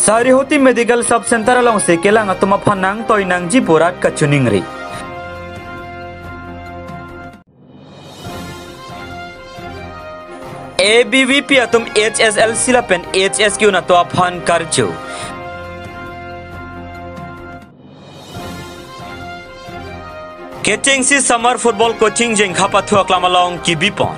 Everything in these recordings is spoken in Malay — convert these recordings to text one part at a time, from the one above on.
Sarihoti Medical Sub Center along se kelang atuma phanang toinang jipurat kachuningri. ABVP atum HSL silapen HSQ na to phan karchu. Ketting si summer football coaching jeng khapathu aklamalong kibipon.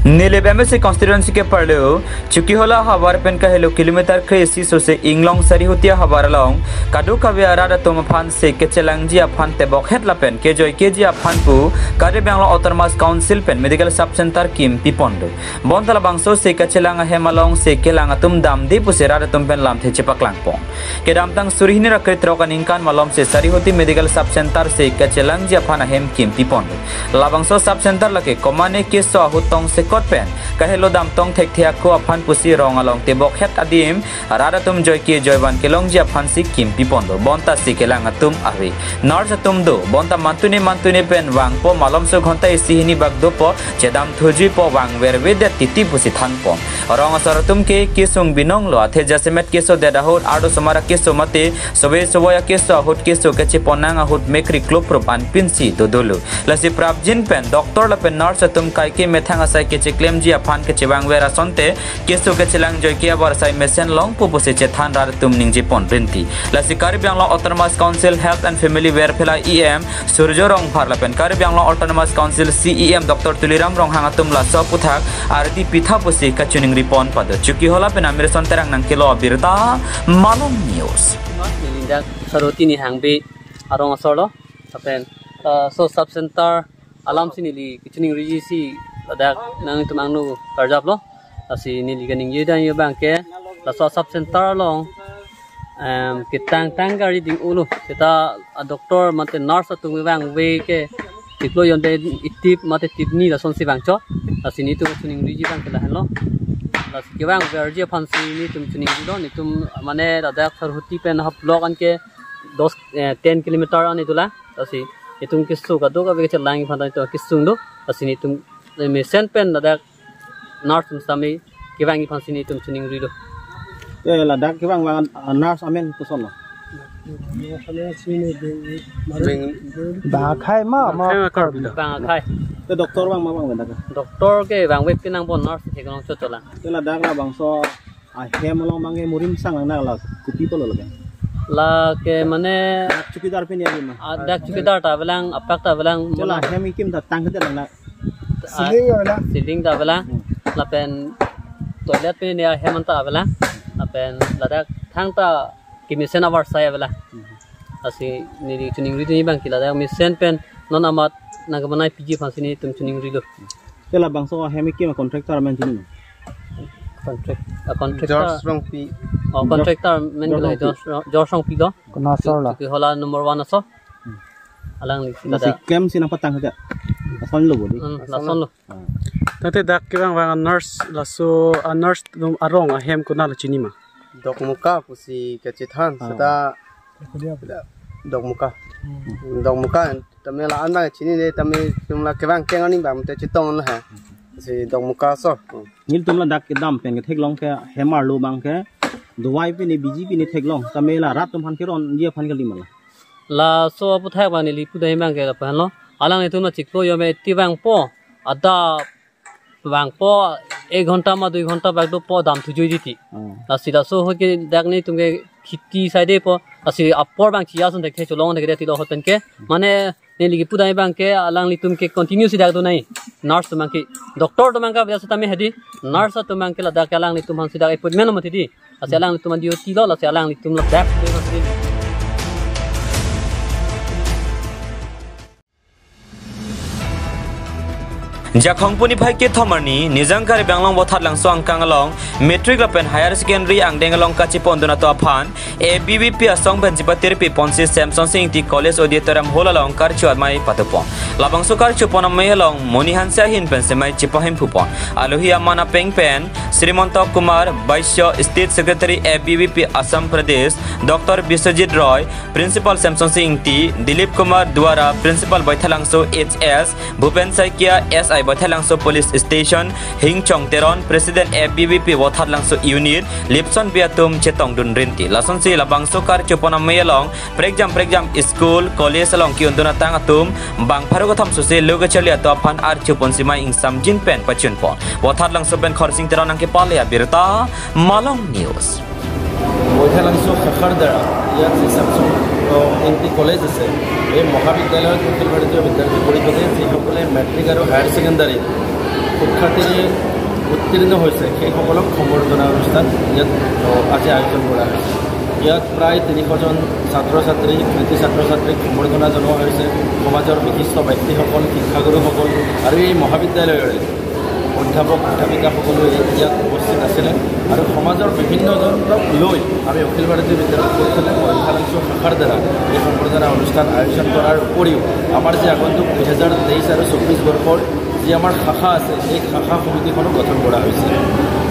नीले बेमेसे कॉन्स्टिट्यूएंसी के पड़ेओ चुकी होला हवार पेन का hello kilometre cracy Sose इंग्लोंग सरी होतिया हवार लोंग कादू कवे आरादा तुम फान से के चलंगजी अफान ते बखेत लापेन के जोय के जी अफान पु कारे बेंगलो ऑटोनोमस काउंसिल पेन मेडिकल सब सेंटर किम पिपोंडो बोंतला बांगसो से के चलंग हेमालोंग से के लांग तुम दाम दे पुसे रादा तुम पेन लाम थे चिपकलांग पोंग के दामतंग सुरिहिनी रकृत रोकन इंकान मालम से सरी होती मेडिकल सब सेंटर से के चलंगजी अफान हेम किम पिपोंडो लाबांगसो सब सेंटर लके कोमाने के सो हुतोंग से pen kahelo dam tong thek thia ko aphan pusi rong along te bokhet adim rada tum joy ki joyban kelong ji aphan si kim pipondo bonta si kelang atum ahi nors atum do bonta mantuni pen wang po malom so ghonta isihini bagdo po chedam thuji po wang werwede titi pusi than po rong asar tum ke kisung binong lo athe jasemet keso de dahot ado somara keso mate sobe soboya keso hot keso keche ponang hot mekri klop prop an pinsi dodolu lasi prabjin pen doctor la pen nors atum kai ke methang asai ke claim ji aphan ke chewang vera sonte keso ke chilang joy kia bar sai mesen long pu pose che than rar tum ning ji pon brinti la sikari byang lo autonomous council health and family welfare em surjo rong phar la pen kari byang lo autonomous council cem dr tuliram rong hanga tum la so puthak ardi pitha pose ka chuning ripon pad chuki hola pen amir son terang nang kilo abirta malum news nindak saroti ni hangbe arong asolo apen so sub center alam sinili kichuning riji ada nang tumang nu karjap lo asi ni liganing yudan yu bangke la so sub center long kitang tang gari ding ulu kita doktor mate nurse tu bang we ke tiklo yonde itip mate tipni la son si bangcho asi ni tu tuning riji bang ke la lo la si bang verji phansi ni tum tuning lo ni tum mane ada sarhuti pen hap log an ke 10 kilometer ani tula asi itum kisu ka do ka be chelang phanda to kisung do asi ni tum me sen pen da nurse sami kiwangi phansini tum tuning rido e la dak kiwang nurse amen puson lo ba khai ma khai te doctor bang ma bang da doctor ke bang web pinang bon nurse thekong chotola te la dak la bang so a hem long bang e murim sang na la kupi to lo la ke mane chukidar pen ya ma dak chukidar ta belang apak ta belang la hem kim ta tang ke la siling da bela lapen toilet pe ne hemanta bela lapen ladak thang ta kimisen avar saya bela asi ni tuning ri ni bang kila da misen pen non amat nagamanai pg phasini tum tuning ri lo tela bang so hemi kim contractor man tini contractor strong p contractor men gila George strong p do kona sala ki hola number 1 aso alang li si claim sina patang ha lason lo bodi lason lo tate dak kirang wang nurse laso a nurse dum arong a hem kunal chinima dok muka pusi kecithan sada dok muka tamela anda chini ne tame tumla kewang kengani bam te chitong la ha si dok muka so nil tumla dak ke dam pen ke theklong ke hemar lo bang ke duwai pe ni bgp ni theklong tamela rat tum han kiron ye phan gali mala la so apu thai bani li pu dai mang ke la pan lo alang itu na chiklo yo me tiwang po ada wang po 1 घंटा ma 2 घंटा bag do po dam thu joi diti asida so ho ke dak nei tumge khiti side po asi apor bang chia sun dekhe cholong dekhe ti lo hoten ke mane ne ligi pudai bang ke alang li tum ke continue si dak do nai nurse tum ke doctor tum ka biasa tame hedi nurse tum ke la dak alang li tum han si dak appointment ma thi asi alang li tum dio ti lo la si alang li tum la dak de ma si Jakhongpuni phai ke thamani nijangkari banglong bothat langso angkang along metric lapen higher secondary angdeng along kachi pondona to aphan ABVP asong banjipa therapy ponsi Samson Singh ti college auditorium hall along karchu admai patopon labangso karchu ponam mai along monihan sahin pen semai chipahim phupon alohi amana peng pen Srimanto Kumar Vaisya State Secretary ABVP Assam Pradesh Dr Biswajit Roy Principal Samson Singh T Dilip Kumar Dwara Principal Baithalangso HS Bhupen Saikia SI chai bothai langso police station hing chong teron president ABVP bothar langso unit lipson biatum chetong dun rinti lason si labang sokar chupona mayalong pregjam school college along ki unduna tang atum bang pharu gotham sose logo chalia to phan ar chupon simai insam jin pen pachun pon bothar langso ben khorsing teron angke pale Abirta Malong News bothar langso khardara ya samsung N T কলেজ আছে এই মহাবিদ্যালয়ত অখিল ভাৰতীয় বিদ্যাৰ্থী পৰিষদে যিসকলে মেট্ৰিক আৰু higher secondary শিক্ষাৰ্থীৰে উত্তীৰ্ণ হৈছে সেইসকলক সম্বৰ্ধনা অনুষ্ঠান ইয়াত আজি আয়োজন কৰা হৈছে ইয়াত প্ৰায় ৩০০জন ছাত্ৰ ছাত্ৰী কৃতি ছাত্ৰ ছাত্ৰীক সম্বৰ্ধনা জনোৱা হৈছে সমাজৰ বিশিষ্ট ব্যক্তিসকল শিক্ষাগুৰুসকল আৰু এই মহাবিদ্যালয়ৰে অধ্যাপক অধ্যাপিকাসকলে ইয়াত উপস্থিত আছিলে আৰু সমাজৰ বিভিন্নজনক লৈ আমি অখিল ভাৰতীয় বিদ্যাৰ্থী পৰিষদে bothar langso শাখাৰ দ্বাৰা এই সম্বৰ্ধনা অনুষ্ঠান আয়োজন কৰাৰ উপৰিও আমাৰ যে আগন্তুক 2023 আৰু 24 বৰ্ষৰ যি আমাৰ শাখা আছে এই শাখা সমিতিখনো গঠন কৰা হৈছে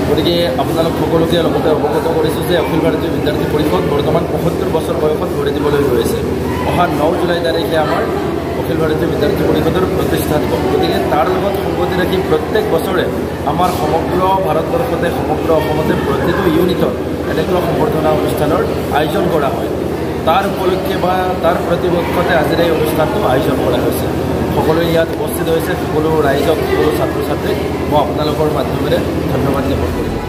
গতিকে আপোনালোক সকলোকে লগতে অৱগত কৰিছোঁ যে অখিল ভাৰতীয় বিদ্যাৰ্থী পৰিষদ বৰ্তমান 75 বছৰ বয়সত ভৰি দিবলৈ গৈছে অহা 9 জুলাই তাৰিখে আমাৰ অখিল ভাৰতীয় বিদ্যাৰ্থী পৰিষদৰ প্ৰতিষ্ঠা দিৱস গতিকে তাৰ লগত সংগতি ৰাখি প্ৰত্যেক বছৰে আমাৰ সমগ্ৰ ভাৰতবৰ্ষতে সমগ্ৰ অসমতে প্ৰতিটো ইউনিটত এনেকুৱা সম্বৰ্ধনা অনুষ্ঠানৰ আয়োজন কৰা হয় তাৰ উপলক্ষে বা তাৰ প্ৰতিপক্ষতে আজিৰ এই অনুষ্ঠানটো আয়োজন কৰা হৈছে সকলোৱে ইয়াত উপস্থিত হৈছে সকলো ৰাইজক সকলো ছাত্ৰ ছাত্ৰীক মই আপোনালোকৰ মাধ্যমেৰে ধন্যবাদ জ্ঞাপন কৰিছোঁ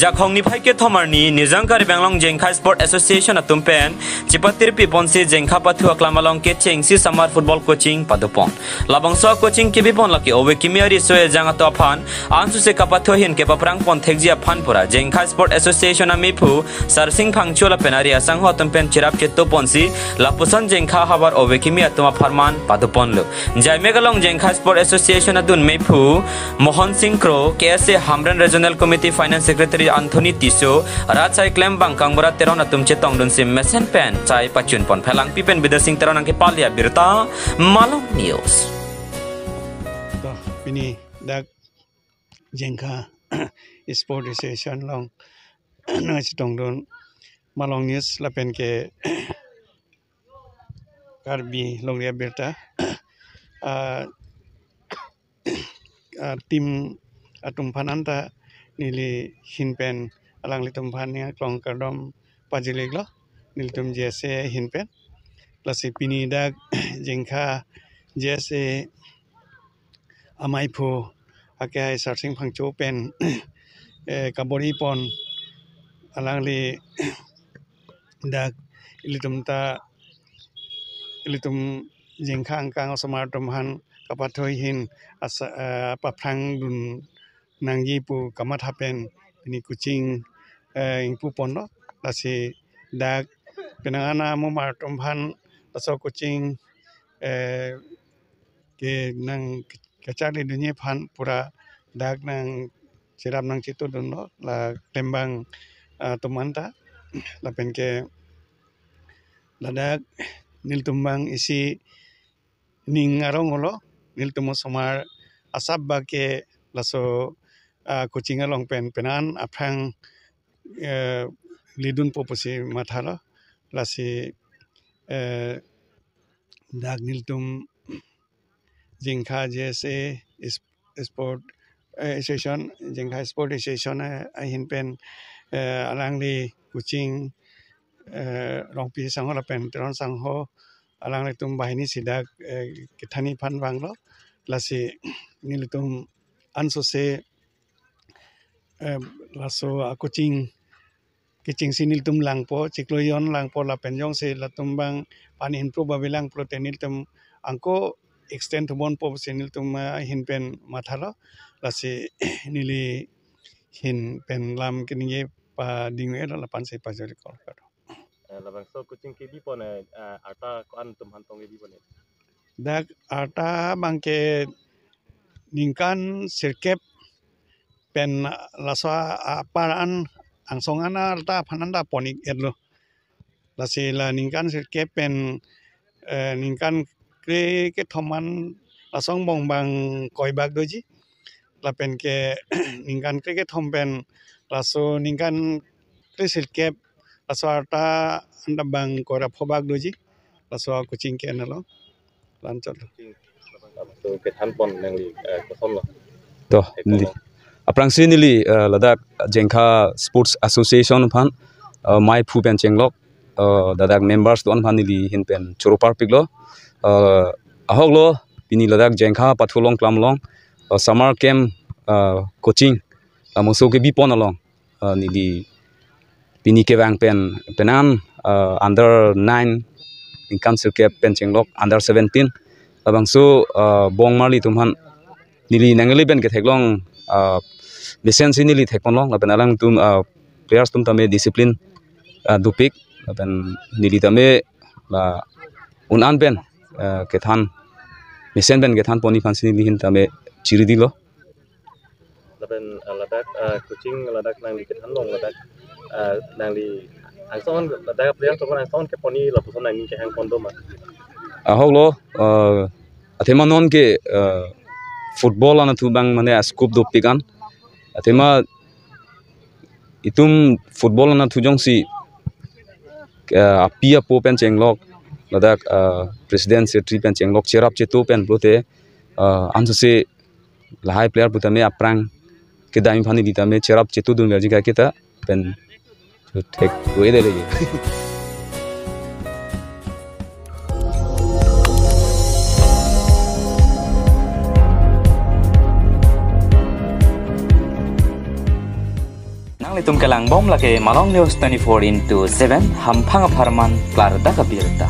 Jakhongni phaike thomarni nirjangkar benglong jengkha sport association atumpen chipatir pi ponsi jengkha pathu aklamalong ke chengsi samar football coaching padupon labangso coaching ke bipon laki owe kimiari soe janga to phan ansu se kapatho hin ke paprang pon thekjia phan pura jengkha sport association amipu sarsing phangchola penari asang ho atumpen chirap cheto ponsi lapusan jengkha habar owe kimia tuma farman padupon lu jaimegalong jengkha sport association adun mepu mohan singh kro ksa hamran regional committee finance secretary Anthony Tiso Ratsai Klem Bangkang Berat Teron Atum Cetong Dun Sim Mesen Pen Cai Pacun Pon Phelang Pipen Bidasing Teron Angke Pali Abirta Malong News Pini Dak Jengkha Sport Association Long Nang Cetong Dun Malong News Lapen ke Karbi Long Abirta Tim Atum Pananta nili hinpen alang litum phania klong kardom pajileglo nilitum jese hinpen lasi pini dak jengkha jese amaipu akai searching phangcho pen kabori pon alang li dak ilitum jengkha angkang osmartum han kapathoi hin asa paprang dun nanggi pu kamat hapen ini kucing ingpu pondo lasi dak penangana mu martum phan laso kucing ke nang kacari dunia phan pura dak nang sirap nang citu dono la tembang tumanta la penke ladak nil tumbang isi ning arong olo nil tumo somar asab ba ke laso kucing along penan aprang lidun popusi mathalo lasi dak niltum jengkha jese sport association jengkha sport association ahin pen alangli kucing rongpi sangho la pen teron sangho alangli tum bahini sidak kithani phan banglo lasi nilitum ansose laso kucing kicing sinil tum langpo cikloyon langpo la penjong se la tumbang pan improve babilang protein tum angko extend bon po sinil tum hinpen mathalo lasi nili hin pen lam kininge pa dingwe la pan se pa jori kol karo la bang so kucing ki bi pon ata kan tum han tong bi pon dak ata bangke ningkan sirkep pen laso aparan angsongana alta phananda ponik edlo lasi la ningkan sirke pen ningkan ke thoman lasong bong bang koi bag doji la pen ke ningkan ke thompen laso ningkan ke sirke laso alta anda bang kora phobag doji laso coaching ke nalo lancar so ke than pon nang li ko som lo to aprang sinili ladak jengkha sports association phan mai phu pen chenglok dadak members don phanili hin pen choropar piklo ahoglo pini ladak jengkha pathulong klamlong summer camp coaching amoso ke bipon along nili pini ke wang pen penan under 9 in council ke pen chenglok under 17 abang so bong marli tumhan nili nangeli ben ke theklong besen sinili thekponlong lapen alang tum players tum tame discipline dupik lapen nili tame la unan ben ke than besen ben ke than poni fan sinili hin tame chiri dilo lapen ladak coaching ladak nang li ke than long ladak nang li ang son ladak player to ang son ke poni la puson nang ke hang pon do ma ahoglo athema non ke football ana tu bang mane scoop do pigan athema itum football ana tu jong si apia po pen chenglok ladak president secretary pen chenglok cherap chetu pen prote anso se lahai player putame aprang ke daim phani ditame cherap chetu dun gaji ka kita pen tek we de legi tum kelang bom lake malong news 24/7 hampang aparman klar da Abirta.